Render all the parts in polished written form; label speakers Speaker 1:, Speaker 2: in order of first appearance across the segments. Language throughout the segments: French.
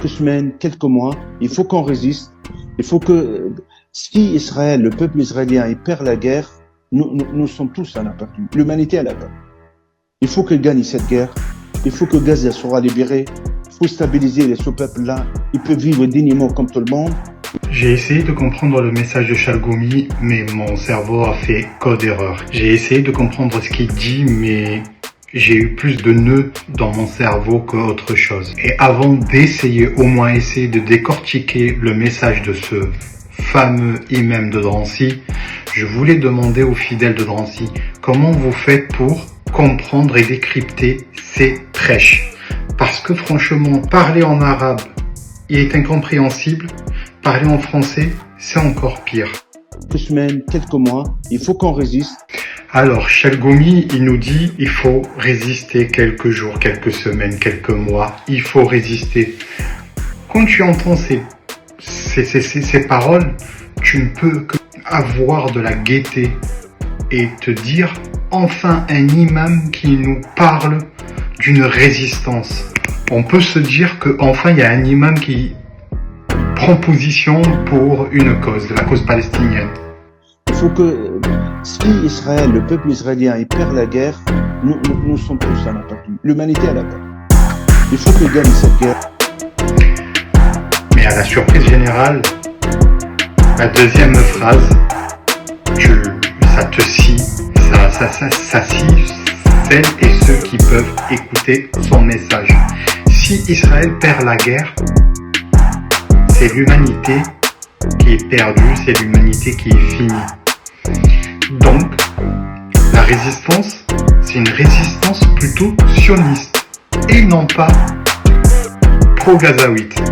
Speaker 1: quelques semaines, quelques mois. Il faut qu'on résiste. Il faut que, si Israël, le peuple israélien, il perd la guerre, nous sommes tous à la perte. L'humanité à la perte. Il faut qu'il gagne cette guerre. Il faut que Gaza soit libéré. Il faut stabiliser ce peuple-là. Il peut vivre dignement comme tout le monde.
Speaker 2: J'ai essayé de comprendre le message de Chalgoumi, mais mon cerveau a fait code erreur. J'ai essayé de comprendre ce qu'il dit, mais j'ai eu plus de nœuds dans mon cerveau qu'autre chose. Et avant d'essayer, au moins essayer de décortiquer le message de ce fameux imam de Drancy, je voulais demander aux fidèles de Drancy, comment vous faites pour comprendre et décrypter ces prêches? Parce que franchement, parler en arabe, il est incompréhensible. Parler en français, c'est encore pire.
Speaker 1: Quelques semaines, quelques mois, il faut qu'on résiste.
Speaker 2: Alors, Chalgoumi, il nous dit, il faut résister quelques jours, quelques semaines, quelques mois. Il faut résister. Quand tu entends ces paroles, tu ne peux que avoir de la gaieté et te dire, enfin un imam qui nous parle d'une résistance. On peut se dire que enfin il y a un imam qui prend position pour une cause, la cause palestinienne.
Speaker 1: Il faut que, si Israël, le peuple israélien, il perd la guerre, nous sommes tous à la perte. L'humanité à la perte. Il faut qu'il gagne cette guerre.
Speaker 2: Mais à la surprise générale, la deuxième phrase, ça te scie, ça scie celles et ceux qui peuvent écouter son message. Si Israël perd la guerre, c'est l'humanité qui est perdue, c'est l'humanité qui est finie. Donc, la résistance, c'est une résistance plutôt sioniste et non pas pro-gazaouite.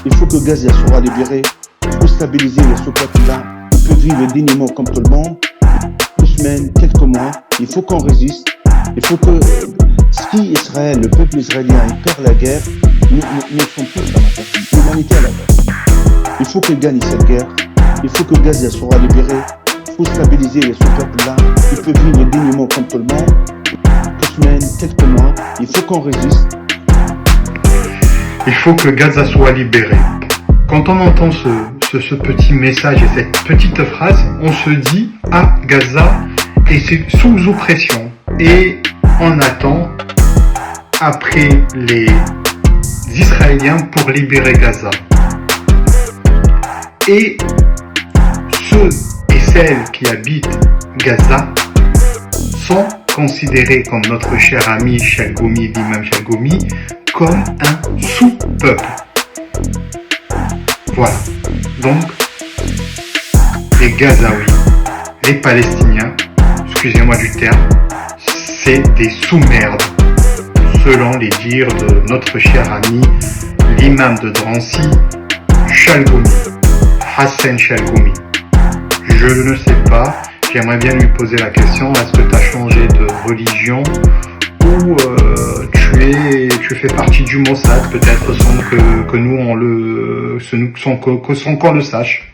Speaker 1: Il faut que Gaza soit libéré. Il faut stabiliser ce peuple-là. Il peut vivre dignement comme tout le monde. Quelques semaines, quelques mois. Il faut qu'on résiste. Il faut que, si Israël, le peuple israélien, il perd la guerre, nous sommes tous à la perte. L'humanité à la perte. Il faut qu'il gagne cette guerre. Il faut que Gaza soit libéré. Il faut stabiliser ce peuple-là. Il peut vivre dignement comme tout le monde. Quelques semaines, quelques mois. Il faut qu'on résiste.
Speaker 2: Il faut que Gaza soit libéré. Quand on entend ce petit message et cette petite phrase, on se dit « Ah, Gaza est sous oppression » et on attend après les Israéliens pour libérer Gaza. Et ceux et celles qui habitent Gaza sont considérés comme notre cher ami Chalgoumi, l'imam Chalgoumi, comme un sous-peuple. Voilà. Donc, les Gazaouis, les Palestiniens, excusez-moi du terme, c'est des sous-merdes, selon les dires de notre cher ami, l'imam de Drancy, Chalgoumi, Hassan Chalgoumi. Je ne sais pas, j'aimerais bien lui poser la question, est-ce que tu as changé de religion ou tu fais partie du Mossad, peut-être sans que nous sans qu'on le sache.